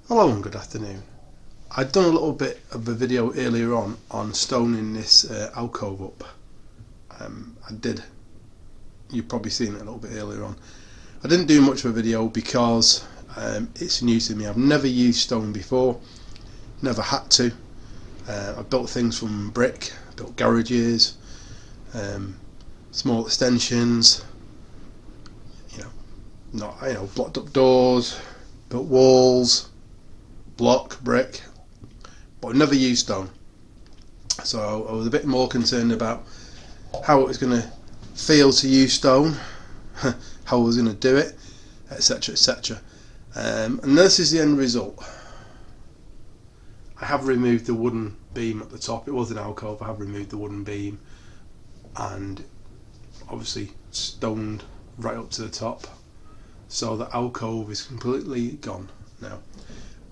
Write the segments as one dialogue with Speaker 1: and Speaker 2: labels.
Speaker 1: Hello and good afternoon. I'd done a little bit of a video earlier on stoning this alcove up. I did. You've probably seen it a little bit earlier on. I didn't do much of a video because it's new to me. I've never used stone before, never had to. I've built things from brick, built garages, small extensions, blocked up doors, built walls, block, brick, but I've never used stone. So I was a bit more concerned about how it was going to feel to use stone, how I was going to do it, etc, etc. And this is the end result. I have removed the wooden beam at the top. It was an alcove. I have removed the wooden beam and obviously stoned right up to the top, so the alcove is completely gone now.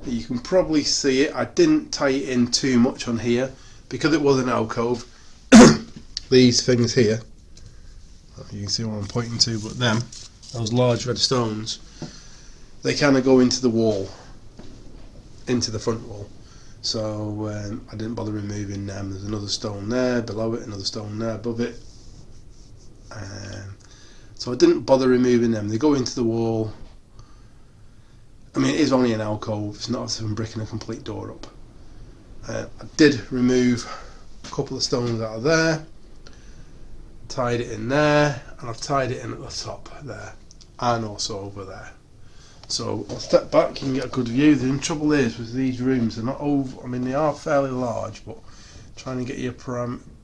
Speaker 1: You can probably see it. I didn't tie it in too much on here because it was an alcove. These things here, you can see what I'm pointing to, but those large red stones, they kind of go into the wall, into the front wall. So I didn't bother removing them. There's another stone there below it, another stone there above it. So I didn't bother removing them. They go into the wall. I mean, it is only an alcove. It's not as if I'm bricking a complete door up. I did remove a couple of stones out of there, tied it in there, and I've tied it in at the top there, and also over there. So I'll step back, you can get a good view. The trouble is with these rooms, they're not over. I mean, they are fairly large, but trying to get your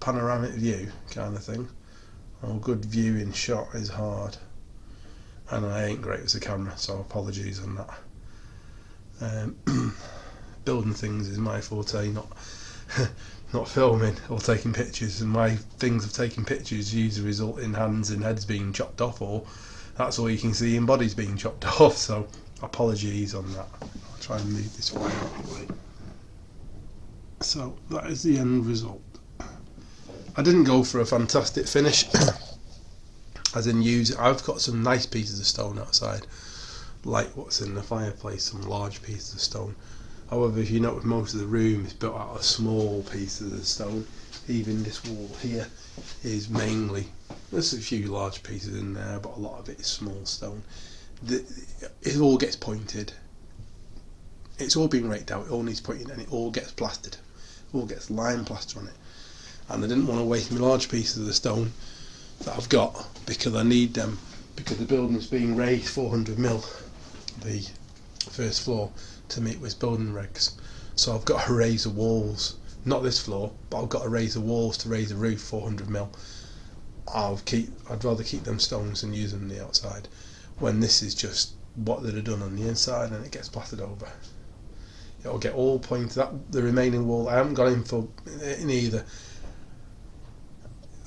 Speaker 1: panoramic view kind of thing, or a good view in shot is hard. And I ain't great with the camera, so apologies on that. Building things is my forte, not not filming or taking pictures, and my things of taking pictures usually result in hands and heads being chopped off, or that's all you can see in bodies being chopped off, so apologies on that. I'll try and move this way anyway. So that is the end result. I didn't go for a fantastic finish as in use it. I've got some nice pieces of stone outside, like what's in the fireplace, some large pieces of stone. However, if you notice, most of the room is built out of small pieces of stone. Even this wall here is mainly, there's a few large pieces in there, but a lot of it is small stone. It all gets pointed. It's all been raked out, it all needs pointing, and it all gets plastered. It all gets lime plaster on it. And I didn't want to waste my large pieces of the stone that I've got, because I need them, because the building's being raised 400mm, the first floor, to meet with building regs. So I've got to raise the walls, not this floor, but I've got to raise the walls to raise the roof 400mm. I'd rather keep them stones than use them on the outside, when this is just what they'd have done on the inside, and it gets plastered over. It'll get all pointed up. The remaining wall, I haven't got in for in either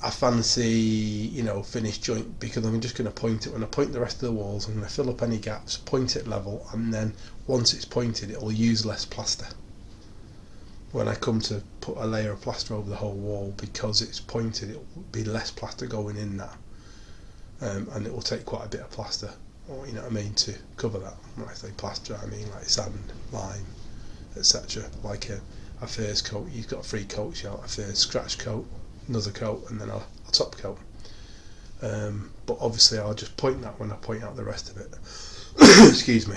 Speaker 1: a fancy, finished joint, because I'm just going to point it. When I point the rest of the walls, I'm going to fill up any gaps, point it level, and then once it's pointed, it'll use less plaster. When I come to put a layer of plaster over the whole wall, because it's pointed, it'll be less plaster going in that, and it will take quite a bit of plaster, or to cover that. When I say plaster, I mean like sand, lime, etc. Like a first coat. You've got 3 coats. You have a first scratch coat, another coat, and then a top coat. But obviously I'll just point that when I point out the rest of it. Excuse me.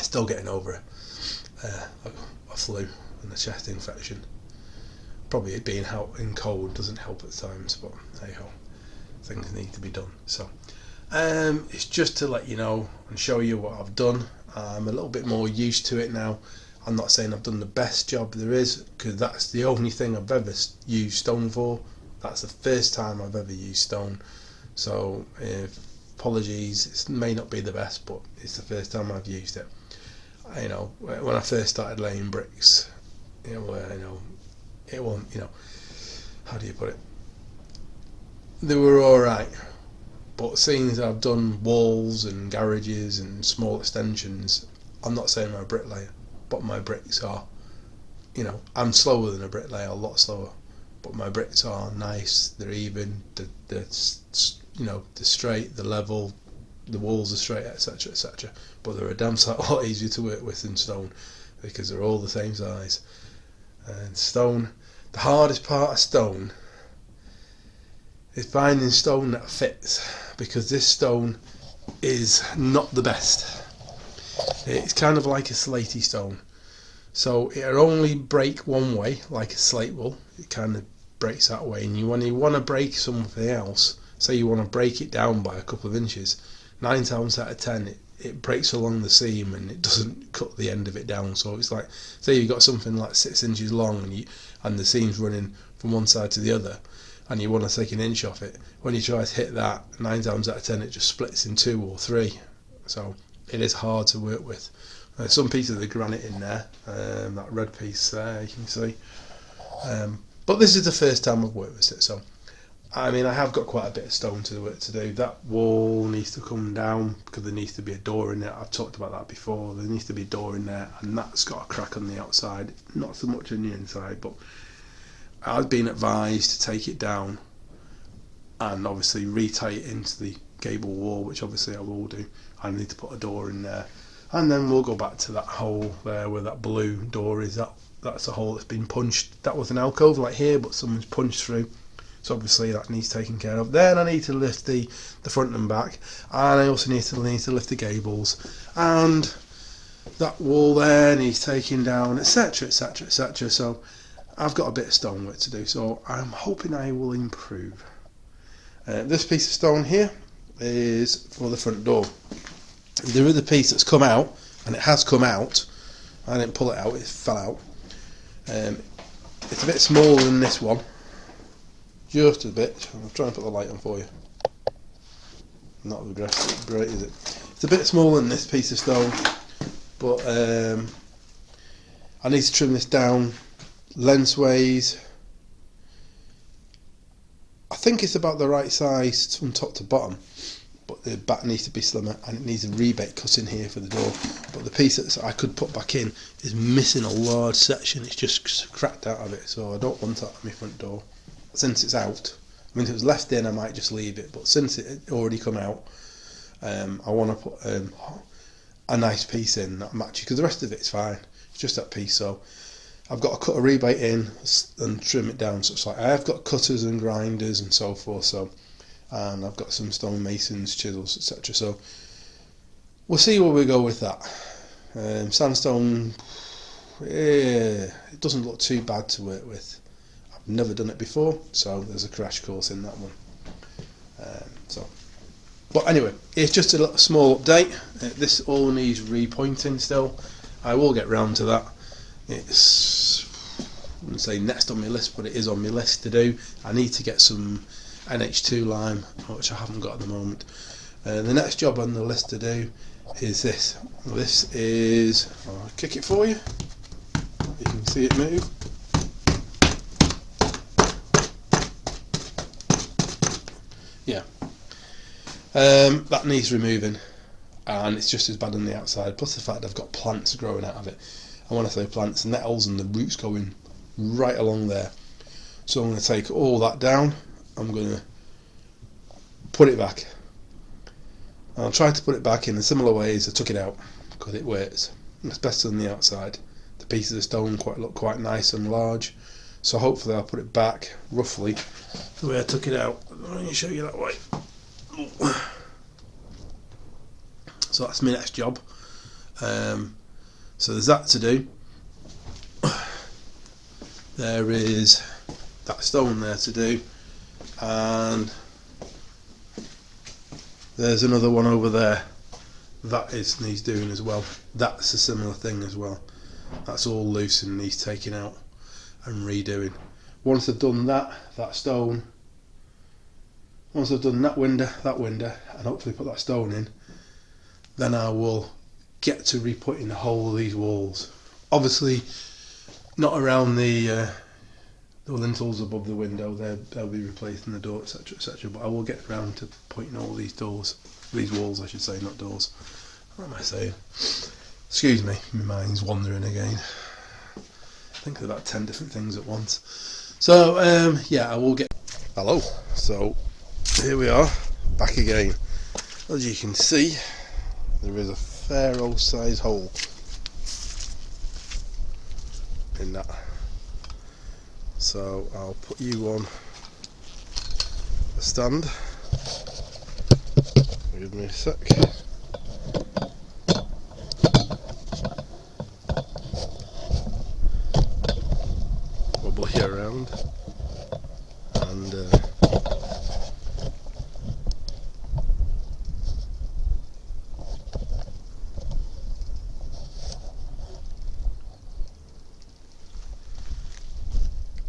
Speaker 1: Still getting over it. A flu and a chest infection. Probably it being out in cold doesn't help at times, but hey ho, things need to be done. So it's just to let you know and show you what I've done. I'm a little bit more used to it now. I'm not saying I've done the best job there is, because that's the only thing I've ever used stone for. That's the first time I've ever used stone. So apologies, it may not be the best, but it's the first time I've used it. When I first started laying bricks, it wasn't, how do you put it? They were alright. But seeing as I've done walls and garages and small extensions, I'm not saying I'm a bricklayer, but my bricks are, I'm slower than a bricklayer, a lot slower, but my bricks are nice, they're even, they're straight, they're level, the walls are straight, etc, etc. But they're a damn sight a lot easier to work with than stone, because they're all the same size. And stone, the hardest part of stone is finding stone that fits, because this stone is not the best. It's kind of like a slaty stone, so it'll only break one way, like a slate will. It kind of breaks that way, and when you want to break something else, say you want to break it down by a couple of inches, 9 times out of 10 it breaks along the seam and it doesn't cut the end of it down. So it's like, say you've got something like 6 inches long and the seam's running from one side to the other, and you want to take an inch off it. When you try to hit that, 9 times out of 10 it just splits in 2 or 3. So it is hard to work with. There's some pieces of the granite in there, that red piece there you can see. But this is the first time I've worked with it, so I mean I have got quite a bit of stone to work to do. That wall needs to come down because there needs to be a door in there. I've talked about that before. There needs to be a door in there, and that's got a crack on the outside, not so much on the inside. But I've been advised to take it down and obviously retie it into the gable wall, which obviously I will do. I need to put a door in there, and then we'll go back to that hole there where that blue door is. That's a hole that's been punched. That was an alcove like here, but someone's punched through, so obviously that needs taken care of. Then I need to lift the front and back, and I also need to lift the gables, and that wall there needs taking down, etc, etc, etc. So I've got a bit of stonework to do, so I'm hoping I will improve. This piece of stone here is for the front door. The other piece that's come out, and it has come out, I didn't pull it out, it fell out. It's a bit smaller than this one, just a bit. I'll try and put the light on for you. Not great, is it? It's a bit smaller than this piece of stone, but I need to trim this down lengthways. I think it's about the right size from top to bottom, but the back needs to be slimmer, and it needs a rebate cut in here for the door. But the piece that I could put back in is missing a large section. It's just cracked out of it, so I don't want that on my front door. Since it's out, I mean if it was left in I might just leave it, but since it had already come out, I want to put a nice piece in that matches, because the rest of it's fine, it's just that piece. So I've got to cut a rebate in and trim it down, so it's like I have got cutters and grinders and so forth, so, and I've got some stonemasons, chisels, etc. So we'll see where we go with that. Sandstone, it doesn't look too bad to work with. I've never done it before, so there's a crash course in that one. But anyway, it's just a little small update. This all needs repointing still. I will get round to that. It's, I wouldn't say next on my list, but it is on my list to do. I need to get some NH2 lime, which I haven't got at the moment. The next job on the list to do is this. This is, I'll kick it for you. You can see it move. Yeah. That needs removing, and it's just as bad on the outside, plus the fact I've got plants growing out of it. I want to say plants, nettles, and the roots going right along there. So I'm going to take all that down, I'm going to put it back. And I'll try to put it back in a similar way as I took it out, because it works. It's better than the outside. The pieces of stone look quite nice and large, so hopefully I'll put it back roughly the way I took it out. Let me show you that way. So that's my next job. So there's that to do. There is that stone there to do, and there's another one over there that needs doing as well. That's a similar thing as well. That's all loose and needs taking out and redoing. Once I've done that stone, once I've done that window, and hopefully put that stone in, then I will get to re-putting the whole of these walls. Obviously not around the lintels above the window, they'll be replaced in the door, etc, etc, but I will get around to putting all these walls I should say, not doors. What am I saying? Excuse me, my mind's wandering again. I think of about 10 different things at once. So yeah, I will get... Hello. So here we are, back again. As you can see, there is a fair old size hole in that, so I'll put you on a stand. Give me a sec. Wobble you around and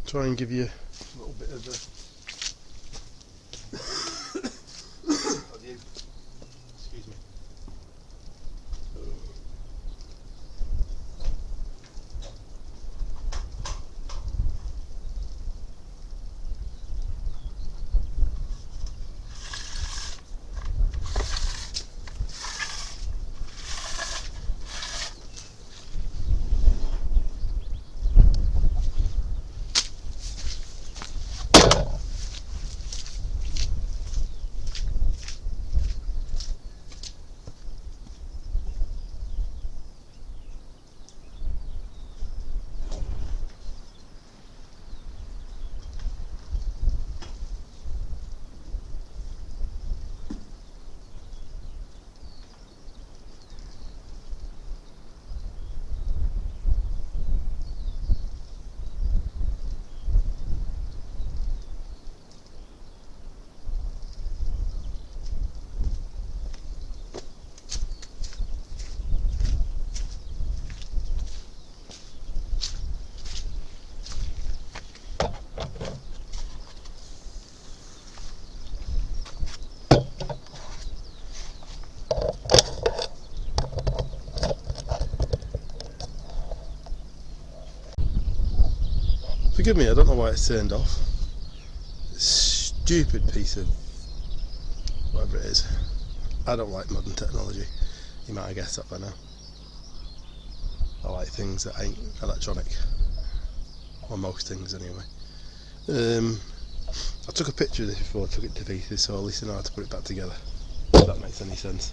Speaker 1: try and give you a little bit of a excuse me. Forgive me, I don't know why it's turned off. Stupid piece of whatever it is. I don't like modern technology. You might have guessed that by now. I like things that ain't electronic. Or most things anyway. I took a picture of this before I took it to pieces, so at least I know how to put it back together. If that makes any sense.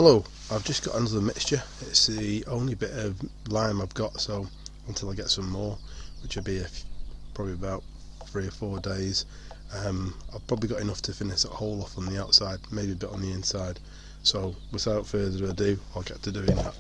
Speaker 1: Hello, I've just got another mixture. It's the only bit of lime I've got, so until I get some more, which will be probably about 3 or 4 days, I've probably got enough to finish that hole off on the outside, maybe a bit on the inside. So without further ado, I'll get to doing that.